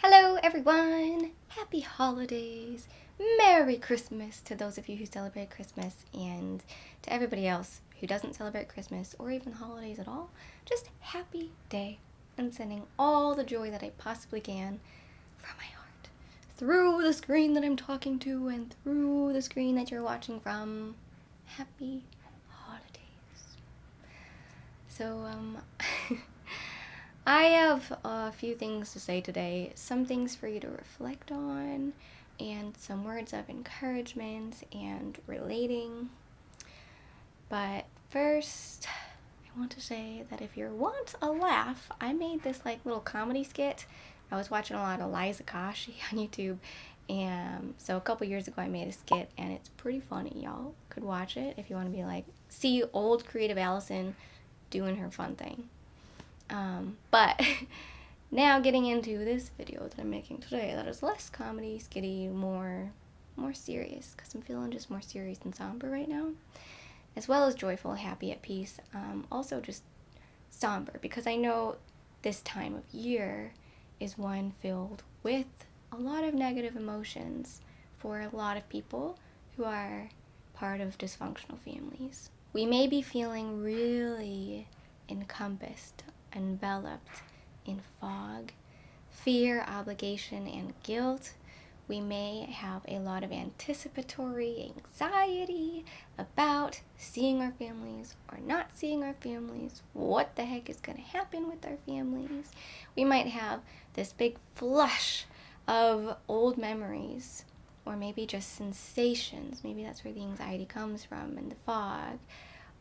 Hello everyone! Happy holidays! Merry Christmas to those of you who celebrate Christmas, and to everybody else who doesn't celebrate Christmas or even holidays at all, just happy day. I'm sending all the joy that I possibly can from my heart through the screen that I'm talking to and through the screen that you're watching from. Happy holidays. So, I have a few things to say today, some things for you to reflect on, and some words of encouragement and relating. But first, I want to say that if you want a laugh, I made this little comedy skit. I was watching a lot of Liza Koshy on YouTube, and so a couple years ago I made a skit, and it's pretty funny. Y'all could watch it if you want to be see old creative Allisun doing her fun thing. But now getting into this video that I'm making today, that is less comedy, skitty, more serious, because I'm feeling just more serious and somber right now, as well as joyful, happy, at peace. Also just somber, because I know this time of year is one filled with a lot of negative emotions for a lot of people who are part of dysfunctional families. We may be feeling really encompassed, enveloped in fog, fear, obligation, and guilt. We may have a lot of anticipatory anxiety about seeing our families or not seeing our families, what the heck is going to happen with our families. We might have this big flush of old memories, or maybe just sensations. Maybe that's where the anxiety comes from, in the fog.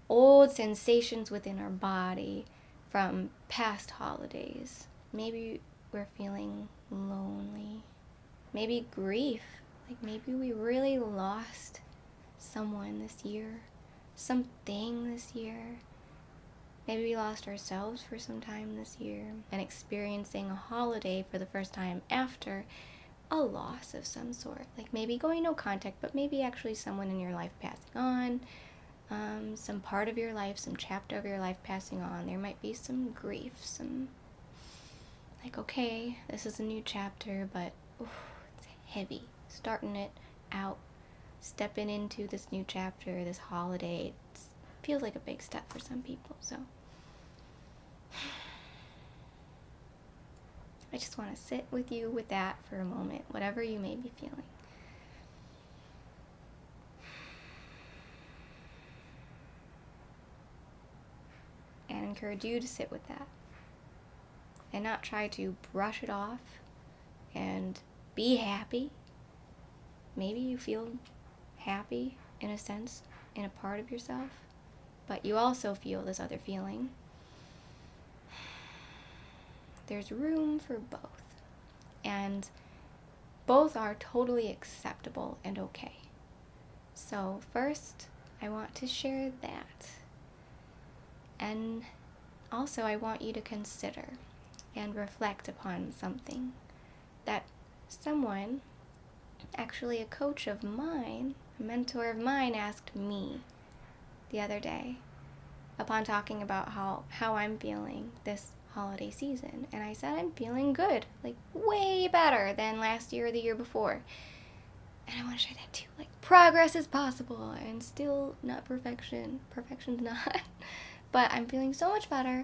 Old sensations within our body from past holidays. Maybe we're feeling lonely. Maybe grief. Maybe we really lost someone this year, something this year. Maybe we lost ourselves for some time this year, and experiencing a holiday for the first time after a loss of some sort. Maybe going no contact, but maybe actually someone in your life passing on. Some part of your life, some chapter of your life passing on. There might be some grief, some okay, this is a new chapter, but it's heavy. Starting it out, stepping into this new chapter, this holiday, it feels like a big step for some people. So I just want to sit with you with that for a moment, whatever you may be feeling. And encourage you to sit with that and not try to brush it off and be happy. Maybe you feel happy in a sense, in a part of yourself, but you also feel this other feeling. There's room for both, and both are totally acceptable and okay. So first, I want to share that. And also, I want you to consider and reflect upon something that someone, actually a coach of mine, a mentor of mine, asked me the other day upon talking about how I'm feeling this holiday season. And I said I'm feeling good, way better than last year or the year before. And I want to share that too. Progress is possible, and still not perfection. Perfection's not. But I'm feeling so much better.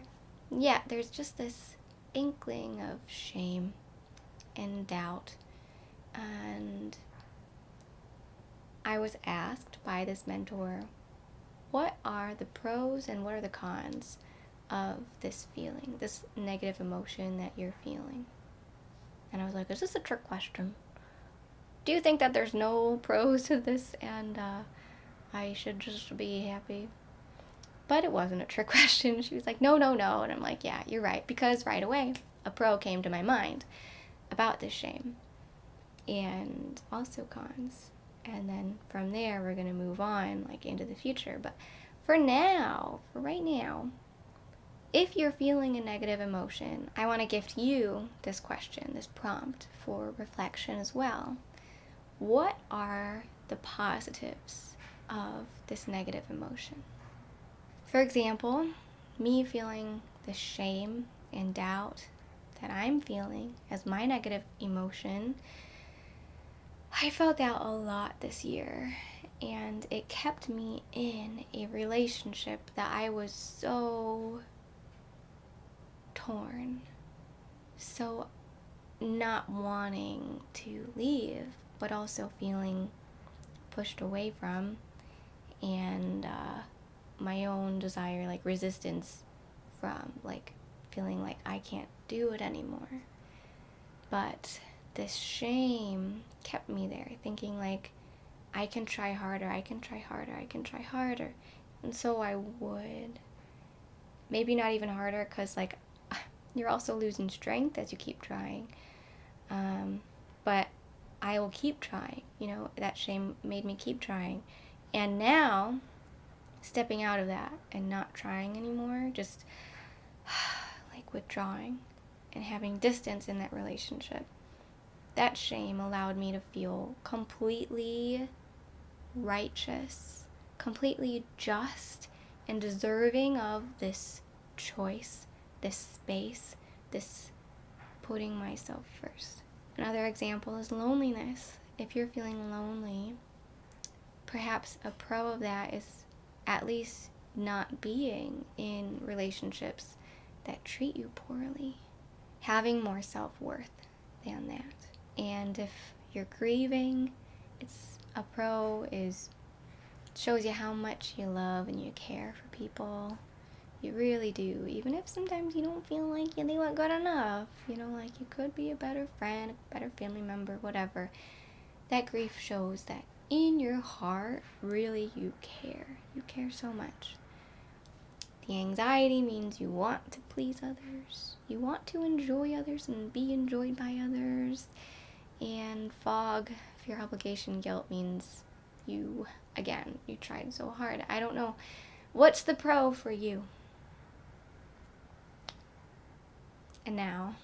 Yeah, there's just this inkling of shame and doubt. And I was asked by this mentor, what are the pros and what are the cons of this feeling, this negative emotion that you're feeling? And I was like, is this a trick question? Do you think that there's no pros to this and I should just be happy? But it wasn't a trick question. She was like, no. And I'm like, yeah, you're right. Because right away, a pro came to my mind about this shame. And also cons. And then from there, we're going to move on, into the future. But for right now, if you're feeling a negative emotion, I want to gift you this question, this prompt for reflection as well. What are the positives of this negative emotion? For example, me feeling the shame and doubt that I'm feeling as my negative emotion, I felt that a lot this year, and it kept me in a relationship that I was so torn, so not wanting to leave, but also feeling pushed away from, and my own desire, like resistance from, like feeling like I can't do it anymore. But this shame kept me there, thinking like, I can try harder, I can try harder, I can try harder. And so I would. Maybe not even harder, because like you're also losing strength as you keep trying. But I will keep trying. That shame made me keep trying. And now, stepping out of that and not trying anymore, just like withdrawing and having distance in that relationship, that shame allowed me to feel completely righteous, completely just, and deserving of this choice, this space, this putting myself first. Another example is loneliness. If you're feeling lonely, perhaps a pro of that is at least not being in relationships that treat you poorly, having more self-worth than that. And if you're grieving, it's a pro is shows you how much you love and you care for people. You really do, even if sometimes you don't feel like they weren't good enough. Like you could be a better friend, a better family member, whatever. That grief shows that in your heart, really you care. You care so much. The anxiety means you want to please others. You want to enjoy others and be enjoyed by others. And fog, fear, obligation, guilt means you tried so hard. I don't know. What's the pro for you? And now,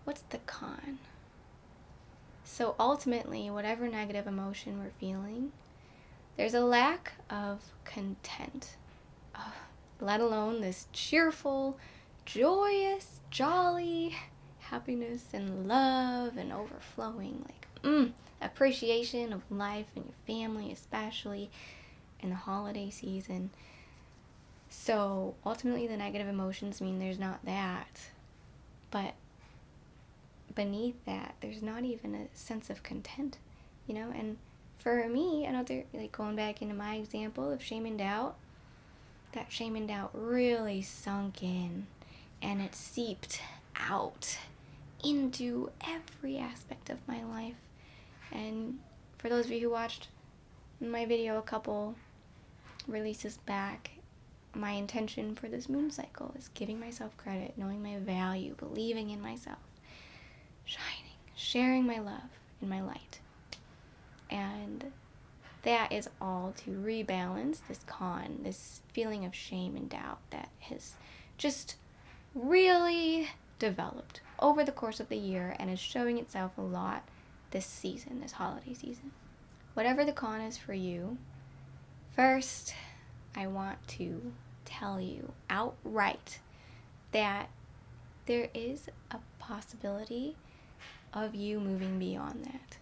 what's the con? So ultimately, whatever negative emotion we're feeling, there's a lack of content, let alone this cheerful, joyous, jolly happiness and love and overflowing, like appreciation of life and your family, especially in the holiday season. So ultimately, the negative emotions mean there's not that, but beneath that, there's not even a sense of content, and for me, another, like going back into my example of shame and doubt, that shame and doubt really sunk in, and it seeped out into every aspect of my life. And for those of you who watched my video a couple releases back, my intention for this moon cycle is giving myself credit, knowing my value, believing in myself, shining, sharing my love and my light. And that is all to rebalance this feeling of shame and doubt that has just really developed over the course of the year and is showing itself a lot this season, this holiday season. Whatever the con is for you, first, I want to tell you outright that there is a possibility of you moving beyond that.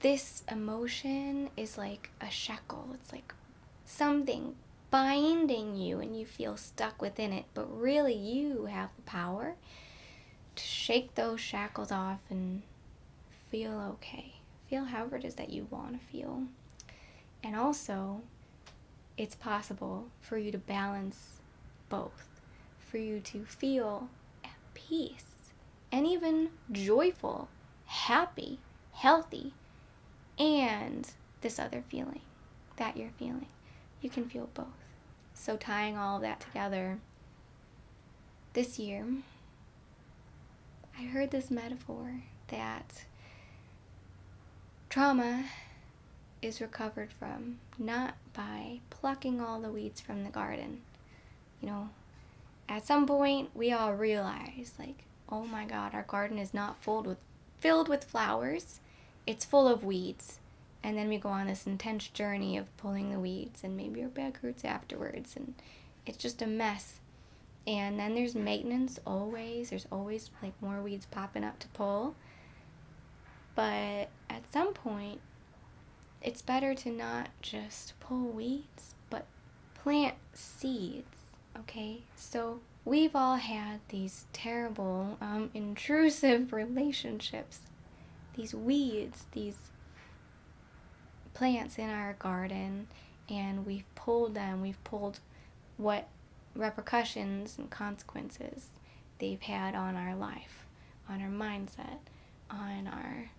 This emotion is like a shackle. It's like something binding you and you feel stuck within it, but really you have the power to shake those shackles off and feel okay. Feel however it is that you want to feel. And also, it's possible for you to balance both, for you to feel at peace and even joyful, happy, healthy, and this other feeling that you're feeling. You can feel both. So tying all of that together, this year, I heard this metaphor that trauma is recovered from not by plucking all the weeds from the garden. At some point we all realize, like, oh my God, our garden is not filled with flowers. It's full of weeds. And then we go on this intense journey of pulling the weeds, and maybe our back hurts afterwards, and it's just a mess. And then there's maintenance always. There's always like more weeds popping up to pull. But at some point, it's better to not just pull weeds, but plant seeds, okay? So we've all had these terrible, intrusive relationships, these weeds, these plants in our garden, and we've pulled them. We've pulled what repercussions and consequences they've had on our life, on our mindset, on our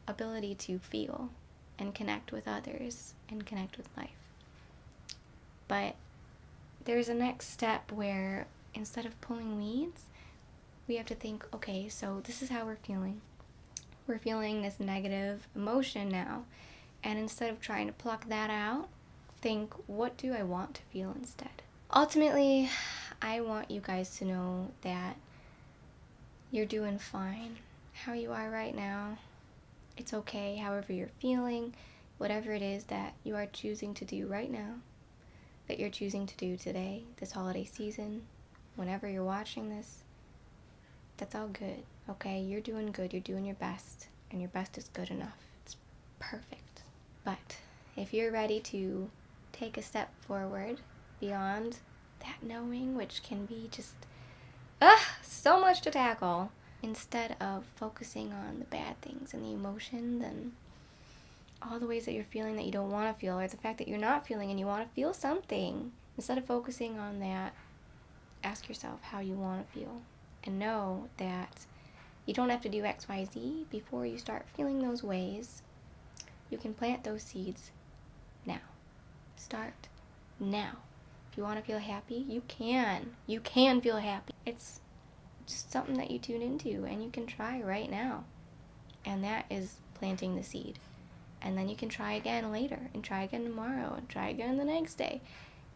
ability to feel and connect with others and connect with life. But there's a next step where instead of pulling weeds, we have to think, okay, so this is how we're feeling. We're feeling this negative emotion now. And instead of trying to pluck that out, think, what do I want to feel instead? Ultimately, I want you guys to know that you're doing fine how you are right now. It's okay however you're feeling, whatever it is that you are choosing to do right now, that you're choosing to do today, this holiday season, whenever you're watching this, that's all good, okay? You're doing good, you're doing your best, and your best is good enough. It's perfect. But if you're ready to take a step forward beyond that knowing, which can be just, so much to tackle, instead of focusing on the bad things and the emotions and all the ways that you're feeling that you don't want to feel, or the fact that you're not feeling and you want to feel something, instead of focusing on that, ask yourself how you want to feel and know that you don't have to do XYZ before you start feeling those ways. You can plant those seeds now. Start now. If you want to feel happy, you can. You can feel happy. It's just something that you tune into and you can try right now. And that is planting the seed. And then you can try again later, and try again tomorrow, and try again the next day.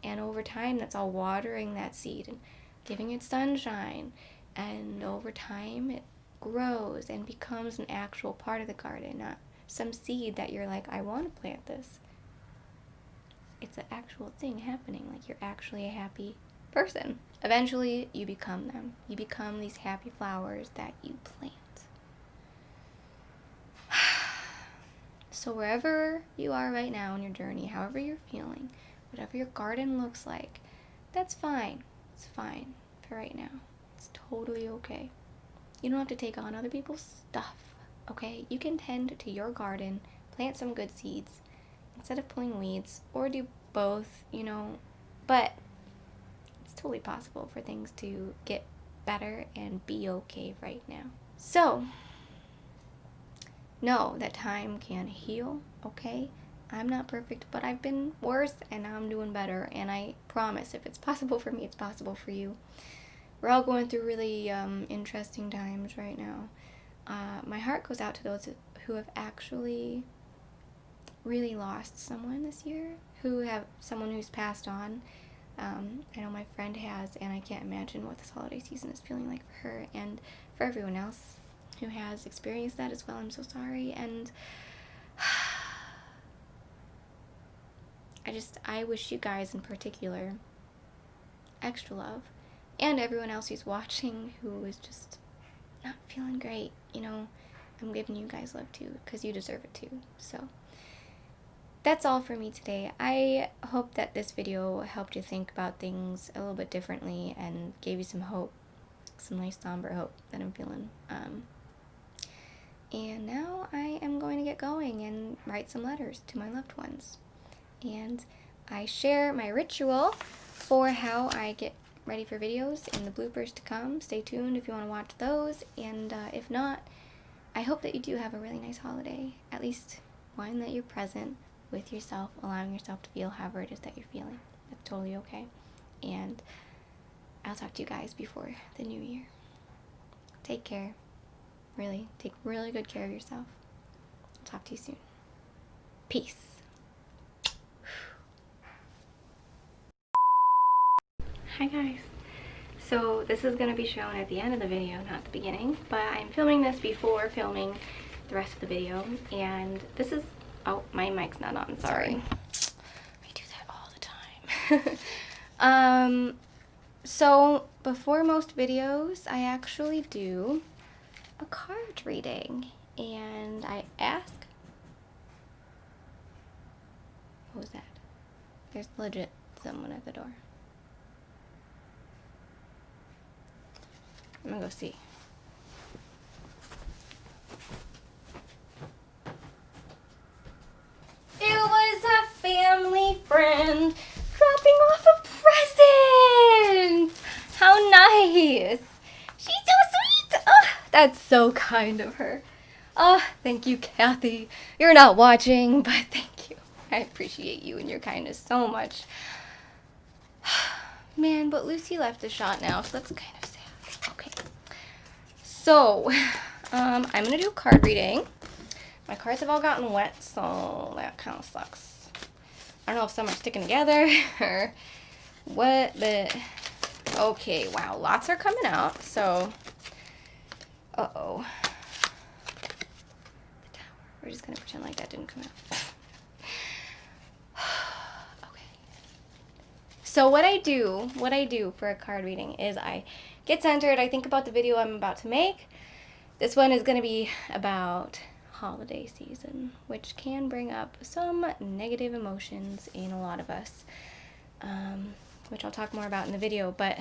And over time, that's all watering that seed and giving it sunshine. And over time, it grows and becomes an actual part of the garden, not some seed that you're like, I want to plant this. It's an actual thing happening, like you're actually a happy person. Eventually, you become them. You become these happy flowers that you plant. So wherever you are right now in your journey, however you're feeling, whatever your garden looks like, that's fine. It's fine for right now. It's totally okay. You don't have to take on other people's stuff, okay? You can tend to your garden, plant some good seeds, instead of pulling weeds, or do both, but it's totally possible for things to get better and be okay right now. So, know that time can heal, okay? I'm not perfect, but I've been worse and now I'm doing better, and I promise if it's possible for me, it's possible for you. We're all going through really interesting times right now. My heart goes out to those who have actually really lost someone this year, who have someone who's passed on. I know my friend has, and I can't imagine what this holiday season is feeling like for her, and for everyone else who has experienced that as well. I'm so sorry, and I wish you guys in particular extra love, and everyone else who's watching who is just not feeling great. I'm giving you guys love too, because you deserve it too. So that's all for me today. I hope that this video helped you think about things a little bit differently and gave you some hope, some nice somber hope that I'm feeling. And now I am going to get going and write some letters to my loved ones. And I share my ritual for how I get ready for videos in the bloopers to come. Stay tuned if you want to watch those. And if not, I hope that you do have a really nice holiday. At least one that you're present with yourself, allowing yourself to feel however it is that you're feeling. That's totally okay. And I'll talk to you guys before the new year. Take care. Really, take really good care of yourself. I'll talk to you soon. Peace. Hi guys. So this is going to be shown at the end of the video, not the beginning, but I'm filming this before filming the rest of the video, and this is, oh, my mic's not on, sorry. I do that all the time. So before most videos, I actually do a card reading, and I ask, what was that? There's legit someone at the door. I'm gonna go see. It was a family friend dropping off a present. How nice. She's so sweet. Oh, that's so kind of her. Oh, thank you, Kathy. You're not watching, but thank you. I appreciate you and your kindness so much. Man, but Lucy left the shot now, so that's kind of sad. Okay. So, I'm going to do a card reading. My cards have all gotten wet, so that kind of sucks. I don't know if some are sticking together or what, but okay, wow, lots are coming out, so, uh-oh. The tower. We're just going to pretend like that didn't come out. Okay. So what I do for a card reading is I get centered, I think about the video I'm about to make. This one is going to be about holiday season, which can bring up some negative emotions in a lot of us, which I'll talk more about in the video. But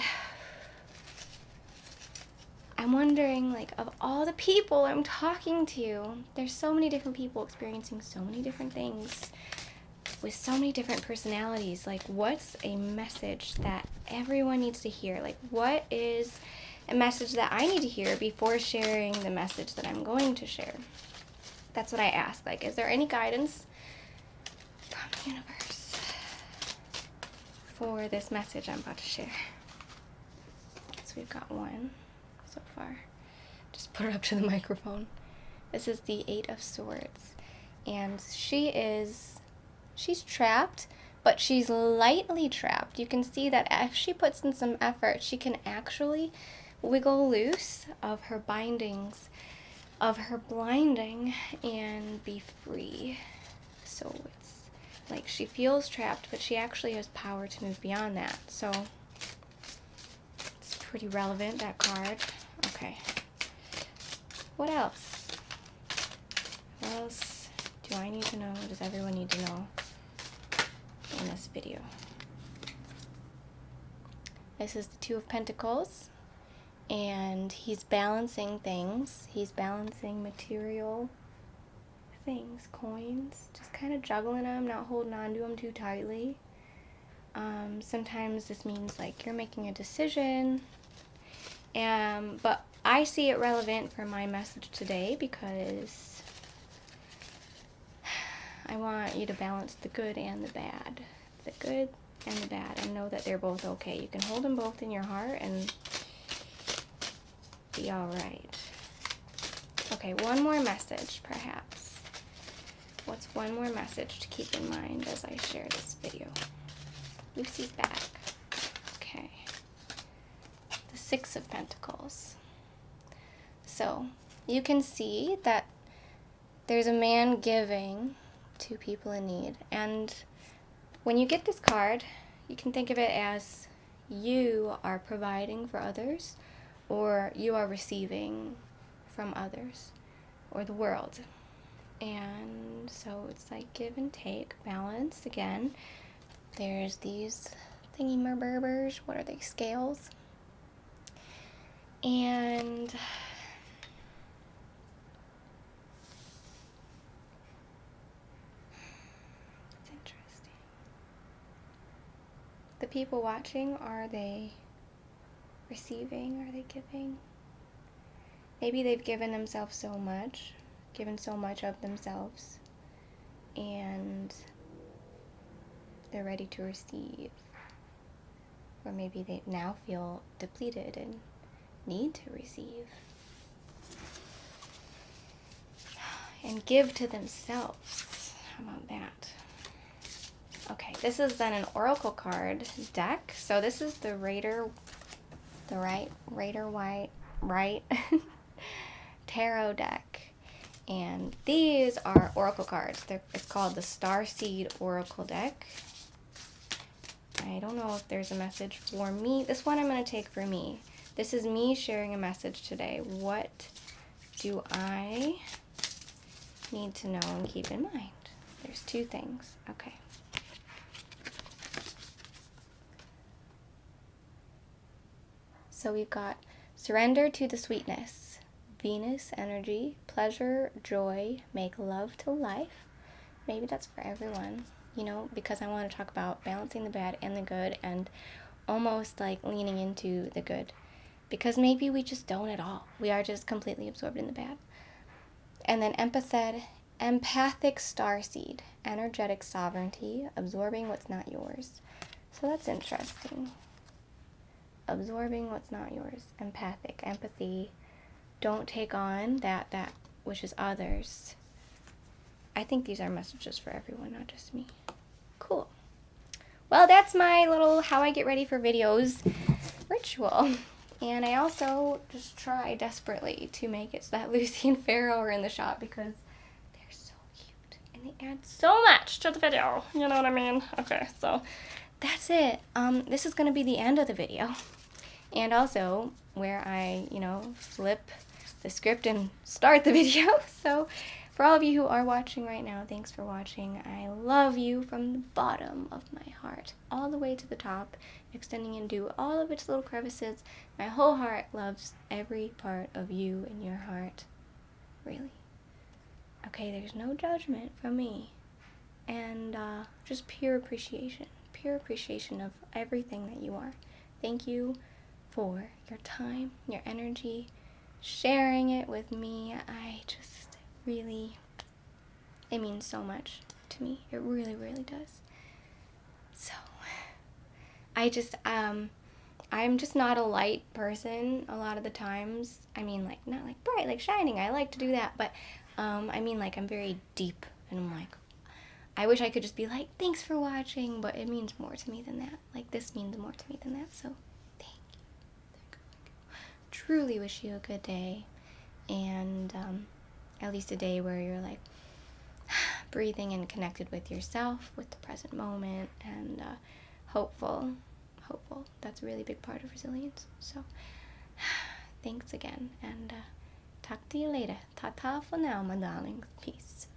I'm wondering, like, of all the people I'm talking to, there's so many different people experiencing so many different things with so many different personalities. Like, what's a message that everyone needs to hear? Like, what is a message that I need to hear before sharing the message that I'm going to share? That's what I ask. Like, is there any guidance from the universe for this message I'm about to share? So we've got one so far. Just put her up to the microphone. This is the 8 of Swords. And she's trapped, but she's lightly trapped. You can see that if she puts in some effort, she can actually wiggle loose of her bindings, of her blinding, and be free. So it's like she feels trapped, but she actually has power to move beyond that. So it's pretty relevant, that card. Okay. What else? What else do I need to know? Does everyone need to know in this video? This is the 2 of Pentacles. And he's balancing things. He's balancing material things, coins, just kind of juggling them, not holding on to them too tightly. Sometimes this means like you're making a decision, but I see it relevant for my message today because I want you to balance the good and the bad. The good and the bad, and know that they're both okay. You can hold them both in your heart and be all right. Okay, one more message, perhaps. What's one more message to keep in mind as I share this video? Lucy's back. Okay. The 6 of Pentacles. So, you can see that there's a man giving to people in need. And when you get this card, you can think of it as you are providing for others, or you are receiving from others or the world. And so it's like give and take, balance. Again, there's these thingy-mer-berbers. What are they? Scales. And it's interesting. The people watching, are they receiving? Are they giving? Maybe they've given themselves so much, given so much of themselves, and they're ready to receive. Or maybe they now feel depleted and need to receive and give to themselves. How about that? Okay, this is then an oracle card deck. So this is the right tarot deck, and these are oracle cards. It's called the Star Seed Oracle deck. I I don't know if there's a message for me. This one I'm going to take for me. This is me sharing a message today. What do I need to know and keep in mind? There's two things. Okay. So we've got surrender to the sweetness, Venus energy, pleasure, joy, make love to life. Maybe that's for everyone, you know, because I want to talk about balancing the bad and the good and almost like leaning into the good. Because maybe we just don't at all. We are just completely absorbed in the bad. And then empathic starseed, energetic sovereignty, absorbing what's not yours. So that's interesting. Absorbing what's not yours. Empathic, empathy. Don't take on that which is others. I think these are messages for everyone, not just me. Cool. Well, that's my little how I get ready for videos ritual. And I also just try desperately to make it so that Lucy and Pharaoh are in the shot because they're so cute. And they add so much to the video. You know what I mean? Okay, so that's it. This is going to be the end of the video. And also where I, flip the script and start the video. So for all of you who are watching right now, thanks for watching. I love you from the bottom of my heart all the way to the top, extending into all of its little crevices. My whole heart loves every part of you and your heart. Really. Okay, there's no judgment from me. And just pure appreciation of everything that you are. Thank you for your time, your energy, sharing it with me. I just really, it means so much to me. It really, really does. So, I'm just not a light person a lot of the times. I mean, like, not like bright, like shining. I like to do that, but I mean, like, I'm very deep, and I'm like, I wish I could just be like, thanks for watching, but it means more to me than that. Like, this means more to me than that, so thank you. Truly wish you a good day, and at least a day where you're like breathing and connected with yourself, with the present moment, and hopeful. That's a really big part of resilience. So thanks again, and talk to you later. Ta-ta for now, my darlings. Peace.